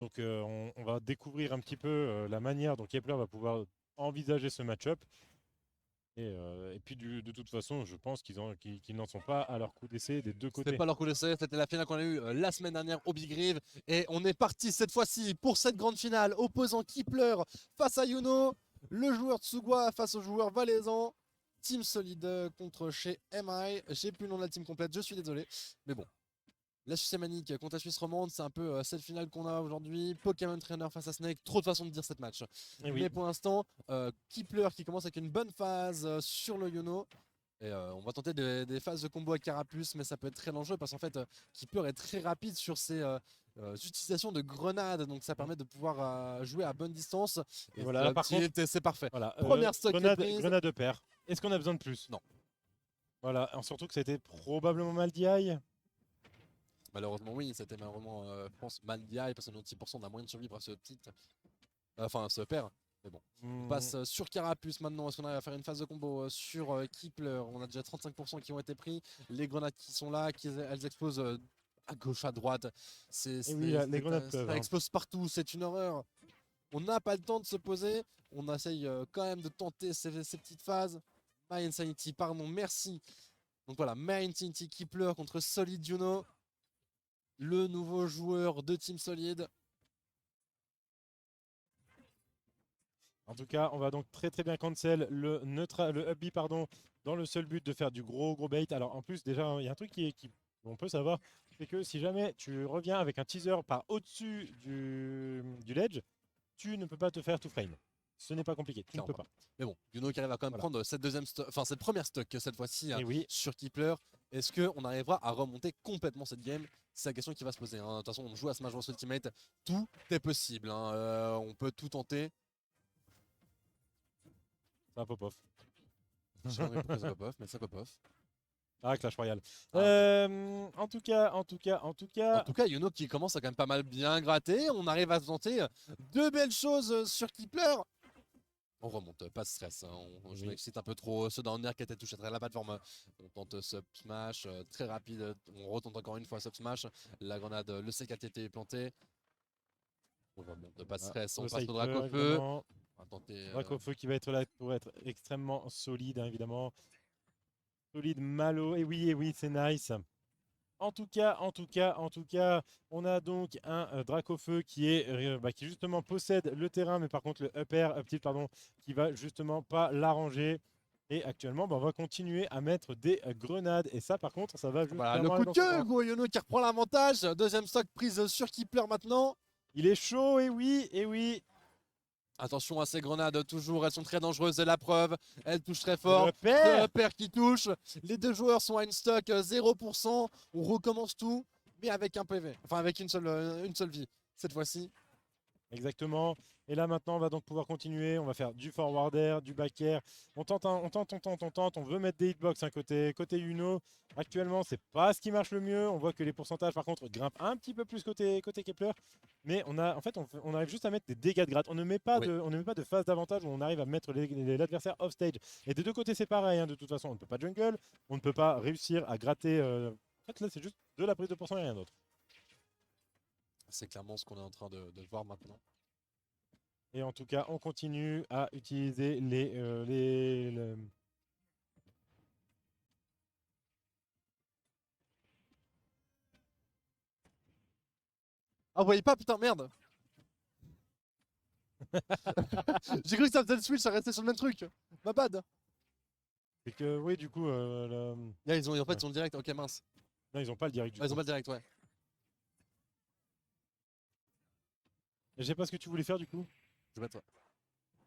Donc on va découvrir un petit peu la manière dont Kepler va pouvoir envisager ce match-up. Et puis de toute façon, je pense qu'ils n'en sont pas à leur coup d'essai des deux C'était côtés. pas leur coup d'essai, c'était la finale qu'on a eue la semaine dernière au Big Rive. Et on est parti cette fois-ci pour cette grande finale opposant Kipler face à Yuno, le joueur Tsugwa face au joueur Valaisan. Team Solide contre chez MI. J'ai plus le nom de la team complète, je suis désolé. Mais bon, la Suisse Manique contre la Suisse romande, c'est un peu cette finale qu'on a aujourd'hui. Pokémon Trainer face à Snake, trop de façons de dire cette match. Et oui, Mais pour l'instant, Kipler qui commence avec une bonne phase sur le Yuno. Et on va tenter des phases de combo avec Carapuce, mais ça peut être très dangereux parce qu'en fait, Keeper est très rapide sur ses utilisations de grenades, donc ça permet de pouvoir jouer à bonne distance. et Et voilà, là par contre, c'est parfait. voilà, Première stock qui est prise. grenade de paire. Est-ce qu'on a besoin de plus? Non, Voilà, surtout que ça a été probablement mal DI. malheureusement, oui, c'était malheureusement, je pense, mal DI parce que 96% on a moyen de survivre à ce titre, enfin, ce pair. Mais bon, on Hmm, passe sur Carapuce maintenant. Est-ce qu'on arrive à faire une phase de combo sur Kipler? On a déjà 35% qui ont été pris. Les grenades qui sont là, elles explosent à gauche, à droite. et oui, là, les grenades peuvent, Ça hein. explose partout. C'est une horreur. On n'a pas le temps de se poser. On essaye quand même de tenter ces petites phases. My Insanity, pardon, merci. Donc voilà, My Insanity Kipler contre Solid Juno, le nouveau joueur de Team Solid. En tout cas, on va donc très très bien cancel le up B, pardon, dans le seul but de faire du gros bait. Alors en plus, déjà, il y a un truc on peut savoir, c'est que si jamais tu reviens avec un teaser par au-dessus du ledge, tu ne peux pas te faire tout frame. Ce n'est pas compliqué, tu ne Clairement peux pas. pas. Mais bon, Juno qui arrive à quand même Voilà. prendre cette première stock cette fois-ci hein, Et oui, sur Kipler. Est-ce qu'on arrivera à remonter complètement cette game? C'est la question qui va se poser, hein. De toute façon, on joue à Smash Bros Ultimate. Tout est possible, hein. On peut tout tenter. ça pop off. Je sais pas pourquoi ça pop off, mais ça pop off. Ah, Clash Royale. Ah, ok. En tout cas, en tout cas, en tout En cas, tout cas, Yuno qui commence à quand même pas mal bien gratter. On arrive à se tenter deux belles choses sur Kipler. On remonte, pas de stress, hein. Je oui. m'excite un peu trop. Ce downer qui était touché à la plateforme. On tente sub smash, très rapide. On retente encore une fois sub smash. La grenade, le CKTT est planté. On remonte, pas de Voilà. stress. On Le passe au Cypher, Dracofeu. évidemment. On va tenter. Dracofeu qui va être là pour être extrêmement solide, hein, évidemment. Solide, Malo. Et oui, c'est nice. En tout cas, en tout cas, en tout cas, on a donc un Dracofeu qui justement possède le terrain, mais par contre le up air, up tilt, pardon, qui va justement pas l'arranger. Et actuellement, on va continuer à mettre des grenades. Et ça, par contre, ça va juste Voilà, le clairement coup aller de dans son queue. camp. Yuno qui reprend l'avantage. Deuxième stock prise sur Kipler maintenant. Il est chaud, et oui, et oui. Attention à ces grenades, toujours, elles sont très dangereuses, c'est la preuve. Elles touchent très C'est le fort. up Le air. upper qui touche. Les deux joueurs sont à une stock 0%. On recommence tout, mais avec un PV. Enfin, avec une seule vie. Cette fois-ci, Exactement. Et là maintenant, on va donc pouvoir continuer. On va faire du forward air, du back air. On tente, on tente, on tente, on tente. On veut mettre des hitbox côté Uno. Actuellement, c'est pas ce qui marche le mieux. On voit que les pourcentages, par contre, grimpent un petit peu plus côté Kepler. Mais on arrive juste à mettre des dégâts de gratte. oui. On ne met pas de phase d'avantage où on arrive à mettre l'adversaire off stage. Et des deux côtés, c'est pareil, hein. De toute façon, on ne peut pas jungle. On ne peut pas réussir à gratter. En fait, là, c'est juste de la prise de pourcent et rien d'autre. C'est clairement ce qu'on est en train de voir maintenant. Et en tout cas, on continue à utiliser Ah, vous voyez pas, putain, merde. J'ai cru que ça faisait le switch, ça restait sur le même truc. Ma bad. C'est que, oui, du coup, Là, en fait, ouais. ils ont direct. Ok, mince. Non, ils n'ont pas le direct du Ah, ils ont coup. pas le direct, ouais. Je sais pas ce que tu voulais faire du coup. Je vais mettre.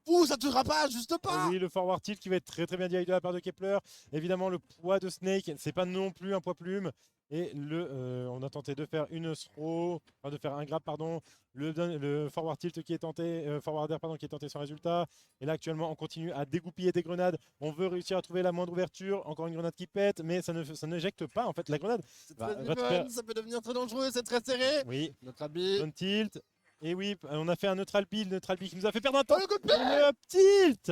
Ouh, ça touchera pas, juste Et pas. oui, le forward tilt qui va être très très bien direct de la part de Kepler. Évidemment, le poids de Snake, c'est pas non plus un poids plume. Et on a tenté de faire une throw, enfin de faire un grab, pardon. Le forward tilt qui est tenté, forward air, pardon, qui est tenté sans résultat. Et là, actuellement, on continue à dégoupiller des grenades. On veut réussir à trouver la moindre ouverture. Encore une grenade qui pète, mais ça n'éjecte pas. En fait, la grenade C'est très va te faire. even, ça peut devenir très dangereux, c'est très serré. Oui, Notre habit. zone tilt. Et oui, on a fait un neutral build qui nous a fait perdre un Oh, temps. le coup de Et pied. le up tilt.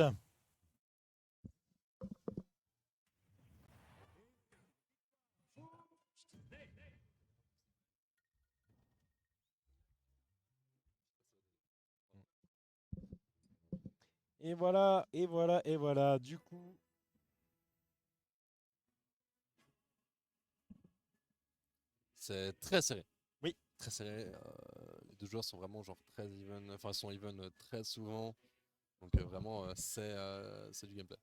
Et voilà, et voilà, et voilà. Du coup, C'est très serré. oui. Très serré. Les deux joueurs sont vraiment genre très even, enfin sont even très souvent. Donc vraiment c'est du gameplay.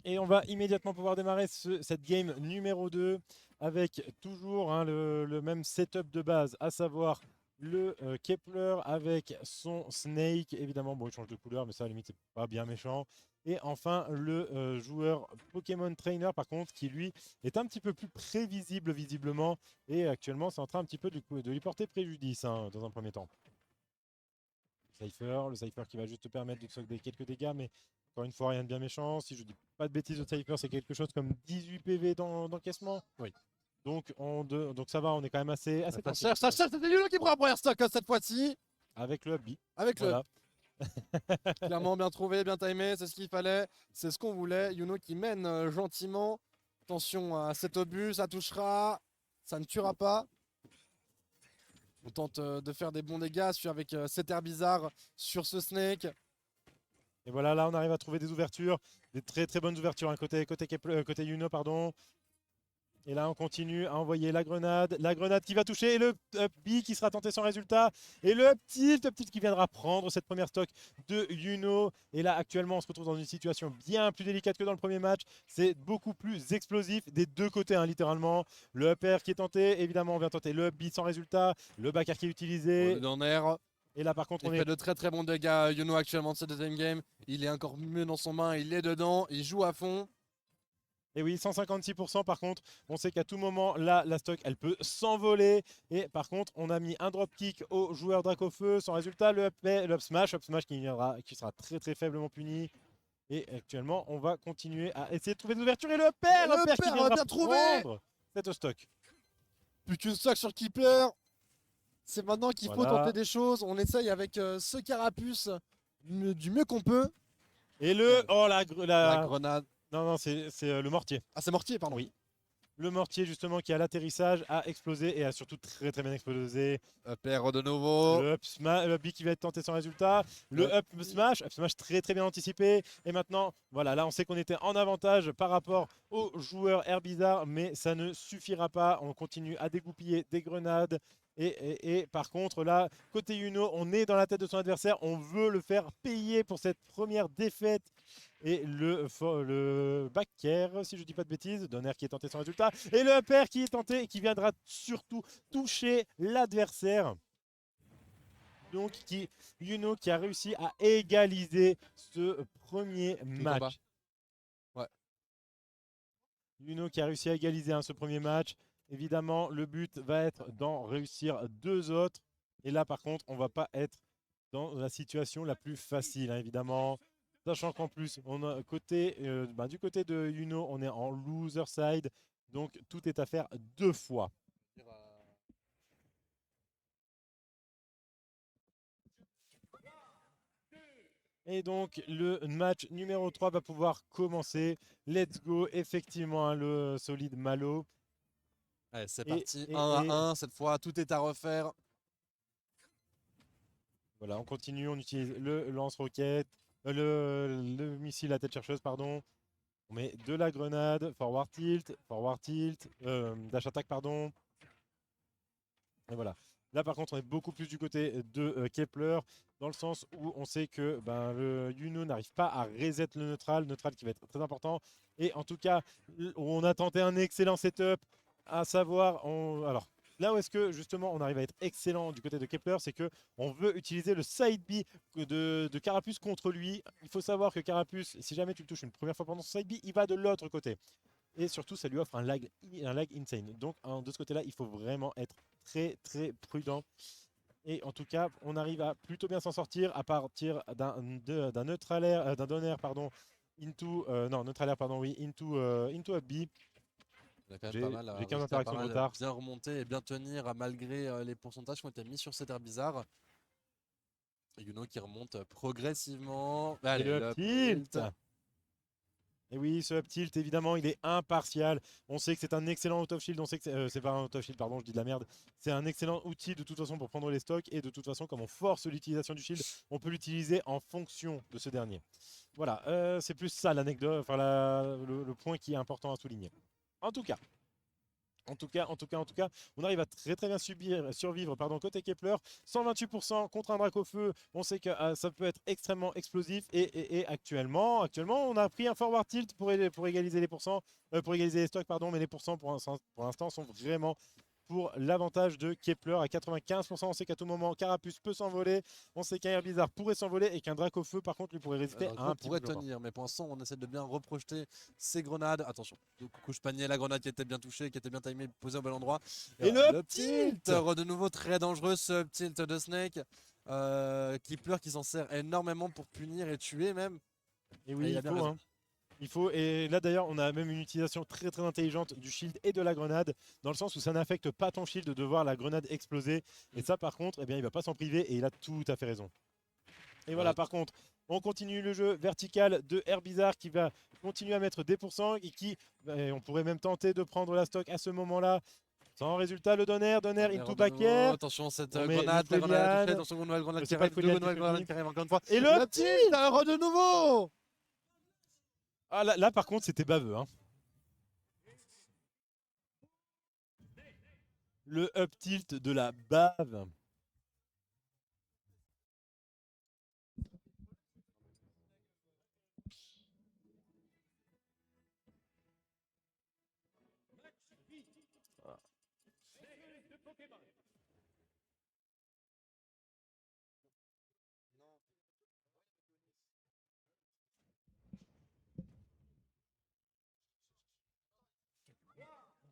Et on va immédiatement pouvoir démarrer cette game numéro 2 avec toujours hein, le même setup de base, à savoir le Kepler avec son Snake. Évidemment, bon, il change de couleur, mais ça, à la limite, c'est pas bien méchant. Et enfin, le joueur Pokémon Trainer, par contre, qui lui est un petit peu plus prévisible, visiblement. Et actuellement, c'est en train un petit peu de lui porter préjudice hein, dans un premier temps. Le Cypher qui va juste te permettre de te sauver quelques dégâts, mais encore une fois, rien de bien méchant. Si je dis pas de bêtises, le Cypher, c'est quelque chose comme 18 PV d'encaissement. Oui. Donc, donc ça va, on est quand même assez tranquille. Ça cherche, c'était Yuno qui prend un premier stock cette fois-ci. Avec le Hubby. Avec Voilà. clairement bien trouvé, bien timé, c'est ce qu'il fallait, c'est ce qu'on voulait. Yuno qui mène gentiment. Attention à cet obus, ça touchera, ça ne tuera pas. On tente de faire des bons dégâts avec cet air bizarre sur ce Snake. Et voilà, là, on arrive à trouver des ouvertures, des très très bonnes ouvertures, hein, côté Yuno, pardon. Et là, on continue à envoyer la grenade qui va toucher, et le B qui sera tenté sans résultat. Et le petit qui viendra prendre cette première stock de Yuno. Et là, actuellement, on se retrouve dans une situation bien plus délicate que dans le premier match. C'est beaucoup plus explosif des deux côtés, hein, littéralement. Le up air qui est tenté, évidemment, on vient tenter le B sans résultat. Le back air qui est utilisé. Dans l'air. Et là, par contre, Il fait de très très bons dégâts. Yuno actuellement de ce deuxième game. Il est encore mieux dans son main, il est dedans, il joue à fond. Et oui, 156% par contre, on sait qu'à tout moment, là, la stock, elle peut s'envoler. Et par contre, on a mis un dropkick au joueur Dracofeu. Sans résultat, le up smash qui sera très très faiblement puni. Et actuellement, on va continuer à essayer de trouver des ouvertures. Et le père qui viendra bien trouvé. prendre cette stock. Plus qu'une stock sur Keeper. C'est maintenant qu'il faut Voilà. tenter des choses. On essaye avec ce carapuce du mieux qu'on peut. Et le... Oh, la grenade. Non, c'est le mortier. Ah, c'est mortier, pardon. Oui. Le mortier, justement, qui à l'atterrissage a explosé et a surtout très très bien explosé. Up de nouveau. Le up B qui va être tenté sans résultat. Le up smash très très bien anticipé. Et maintenant, voilà, là on sait qu'on était en avantage par rapport aux joueurs Air Bizarre, mais ça ne suffira pas. On continue à dégoupiller des grenades. Et par contre, là, côté Yuno, on est dans la tête de son adversaire. On veut le faire payer pour cette première défaite. Et le back air, si je dis pas de bêtises, Donner qui est tenté sans résultat. Et le up air qui est tenté et qui viendra surtout toucher l'adversaire. Donc Yuno qui a réussi à égaliser ce premier match. Ouais. Yuno qui a réussi à égaliser ce premier match. Évidemment, le but va être d'en réussir deux autres. Et là, par contre, on va pas être dans la situation la plus facile, hein, évidemment. Sachant qu'en plus, on a du côté de Yuno, on est en loser side. Donc, tout est à faire deux fois. Et donc, le match numéro 3 va pouvoir commencer. Let's go, effectivement, hein, le solide Malo. Allez, c'est parti, 1 à 1, cette fois, tout est à refaire. Voilà, on continue, on utilise le lance-roquette, le missile à tête chercheuse, pardon. On met de la grenade, forward tilt, dash attack, pardon. Et voilà. Là, par contre, on est beaucoup plus du côté de Kepler, dans le sens où on sait que le Yuno n'arrive pas à reset le neutral qui va être très important. Et en tout cas, on a tenté un excellent setup, à savoir, alors là où est-ce que justement on arrive à être excellent du côté de Kepler, c'est que on veut utiliser le side B de Carapuce contre lui. Il faut savoir que Carapuce, si jamais tu le touches une première fois pendant son side B, il va de l'autre côté. Et surtout, ça lui offre un lag insane. Donc, de ce côté-là, il faut vraiment être très très prudent. Et en tout cas, on arrive à plutôt bien s'en sortir à partir d'un neutral air, d'un down air, pardon, into, non, neutral air, pardon, oui, into up B. Il a quand même pas mal, J'ai 15 réussi à interactions de pas mal retard. bien remonter et bien tenir malgré les pourcentages qui ont été mis sur cet air bizarre. Et Yuno qui remonte progressivement. Et Allez, le up le tilt. tilt. Et oui, ce up tilt, évidemment, il est impartial. On sait que c'est un excellent out of shield. On sait que c'est pas un out of shield, pardon, je dis de la merde. C'est un excellent outil de toute façon pour prendre les stocks. Et de toute façon, comme on force l'utilisation du shield, on peut l'utiliser en fonction de ce dernier. Voilà, c'est plus ça l'anecdote, enfin le point qui est important à souligner. En tout cas, on arrive à très bien survivre côté Kepler. 128% contre un Dracofeu. On sait que ça peut être extrêmement explosif. Et actuellement, on a pris un forward tilt pour égaliser les pourcents, pour égaliser les stocks, pardon, mais les pourcents pour l'instant sont vraiment pour l'avantage de Kepler à 95%. On sait qu'à tout moment, Carapuce peut s'envoler. On sait qu'un Air Bizarre pourrait s'envoler et qu'un Dracofeu, par contre, lui pourrait résister à un petit peu pourrait plus longtemps. tenir, mais pour l'instant, on essaie de bien reprojeter ses grenades. Attention, couche panier, la grenade qui était bien touchée, qui était bien timée, posée au bon endroit. Et Le tilt de nouveau très dangereux, ce tilt de Snake. Kepler qui s'en sert énormément pour punir et tuer même. Et oui, il a bien raison. Il faut, et là d'ailleurs, on a même une utilisation très intelligente du shield et de la grenade, dans le sens où ça n'affecte pas ton shield de voir la grenade exploser. Et ça, par contre, eh bien, il va pas s'en priver et il a tout à fait raison. Et voilà, par contre, on continue le jeu vertical de Air Bizarre qui va continuer à mettre des pourcents et qui, on pourrait même tenter de prendre la stock à ce moment-là. Sans résultat, le donner into back air. Attention, cette On met grenade, une la grenade Foliane. touchée, attention, nouvelle grenade qui C'est pas arrive, le deux Foliane nouvelles qui grenades finit. qui arrivent encore une fois. Et le tilt, de nouveau. Ah là, par contre, c'était baveux. Hein. Le up tilt de la bave.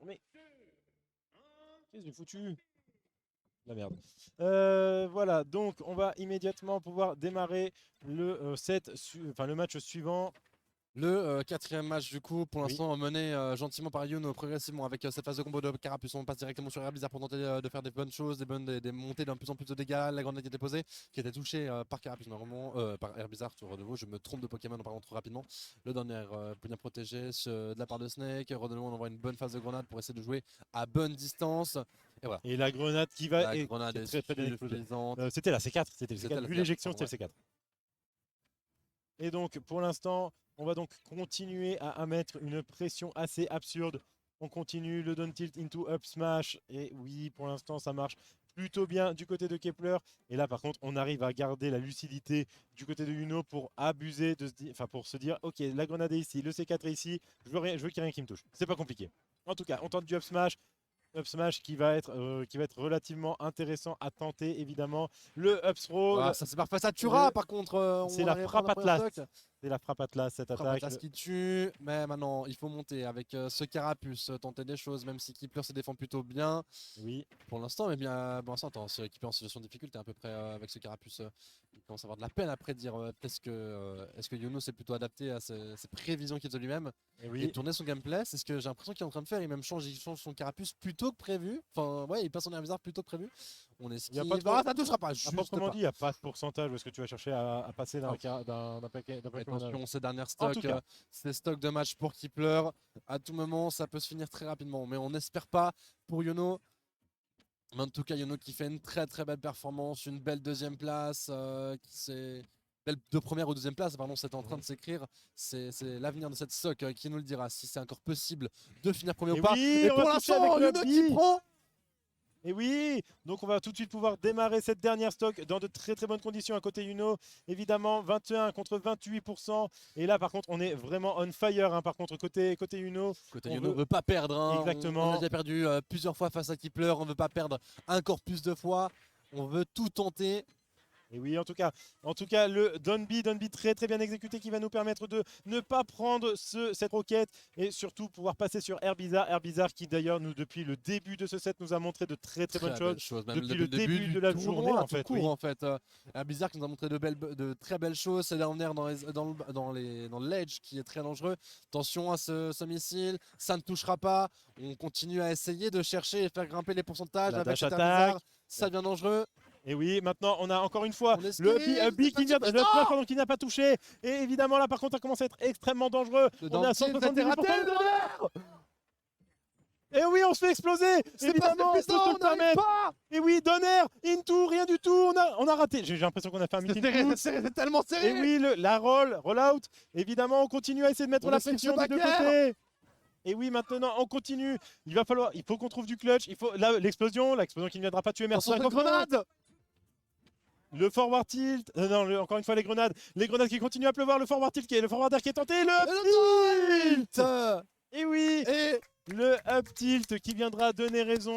Mais qu'est-ce que j'ai foutu? La merde. Voilà, donc on va immédiatement pouvoir démarrer le match suivant. Le quatrième match du coup, pour Oui. l'instant mené gentiment par Yuno progressivement avec cette phase de combo de Carapuce. On passe directement sur Air Bizarre pour tenter de faire des bonnes choses, des montées d'un plus en plus de dégâts. La grenade qui était posée, qui était touchée par Carapuce normalement, par Air Bizarre. Sur de nouveau, je me trompe de Pokémon en parlant trop rapidement. Le dernier bien protégé de la part de Snake. De nouveau, on envoie une bonne phase de grenade pour essayer de jouer à bonne distance. Et voilà. Et la grenade qui va La grenade est très bien explosée. suffisante. C'était la C4, c'était le C'était C4. la Vu C4, l'éjection, pardon, c'était le C4. Et donc pour l'instant, on va donc continuer à mettre une pression assez absurde. On continue le down tilt into up smash. Et oui, pour l'instant, ça marche plutôt bien du côté de Kepler. Et là, par contre, on arrive à garder la lucidité du côté de Yuno pour abuser, pour se dire, ok, la grenade est ici, le C4 est ici, je veux qu'il n'y ait rien qui me touche. C'est pas compliqué. En tout cas, on tente du up smash. Up smash qui va être relativement intéressant à tenter, évidemment. Le up throw. Ça c'est parfait, ça tuera par contre. C'est la frappe Atlas. C'est la frappe Atlas, cette frappe attaque. Atlas qui tue, mais maintenant il faut monter avec ce Carapuce, tenter des choses, même si Kepler se défend plutôt bien. Oui. Pour l'instant, mais bien, bon, attends, ce Kepler en situation de difficulté à peu près avec ce Carapuce. Il commence à avoir de la peine après de dire est-ce que Yuno s'est plutôt adapté à ses prévisions qu'il faisait lui-même et tourner son gameplay. C'est ce que j'ai l'impression qu'il est en train de faire. Il change son Carapuce plutôt que prévu. Enfin, ouais, il passe son air bizarre plutôt que prévu. On esquive. Ça touchera pas. Juste proprement pas. dit, il n'y a pas de pourcentage où est-ce que tu vas chercher à passer d'un paquet. Attention, ces dernières stocks, ces stocks de match pour Kepler. À tout moment, ça peut se finir très rapidement. Mais on n'espère pas pour Yuno. Mais en tout cas, Yuno qui fait une très belle performance, une belle deuxième place, belle de première ou deuxième place, pardon, c'est en train de s'écrire. C'est l'avenir de cette stock qui nous le dira si c'est encore possible de finir premier ou pas. Oui, et pour l'instant, Yuno qui prend. Et oui, donc on va tout de suite pouvoir démarrer cette dernière stock dans de très bonnes conditions à côté Yuno. Évidemment, 21 contre 28%. Et là, par contre, on est vraiment on fire. Hein, par contre, côté Yuno. Côté Yuno, on ne veut pas perdre. Hein. Exactement. On a déjà perdu plusieurs fois face à Kepler. On ne veut pas perdre encore plus de fois. On veut tout tenter. Et oui, en tout cas, le Donby très très bien exécuté qui va nous permettre de ne pas prendre cette roquette et surtout pouvoir passer sur Herbizarre. Herbizarre qui d'ailleurs, nous depuis le début de ce set, nous a montré de très très bonnes choses. Même Depuis le début du de la tournoi, journée, en tout fait. court, Oui. en fait. Bizarre qui nous a montré de très belles choses. C'est dernière dans le ledge qui est très dangereux. Attention à ce missile, ça ne touchera pas. On continue à essayer de chercher et faire grimper les pourcentages La avec dash cet attack. Herbizarre. Ça devient dangereux. Et oui, maintenant on a encore une fois On le esquive, B qui c'est le smash, pardon, qui n'a pas touché. Et évidemment là par contre ça commence à être extrêmement dangereux. Le On est à dentier, vous êtes 170%. raté, Et oui, on se fait exploser. c'est Évidemment, pas on peut se le suffisant, on n'arrive permettre. pas. Et oui, Donner, Into, rien du tout. On a raté. J'ai l'impression qu'on a fait un meeting. C'est tellement serré. Et oui, la roll out. Évidemment, on continue à essayer de mettre On la esquive pression ce des deux backer. côtés. Et oui, maintenant, on continue. Il faut qu'on trouve du clutch. Il faut l'explosion qui ne viendra pas tuer Attention, Mercenaire. cette grenade. Le forward tilt. Encore une fois, les grenades. Les grenades qui continuent à pleuvoir. Le forward tilt le forward air qui est tenté. Le tilt. Et oui, Et le up tilt qui viendra donner raison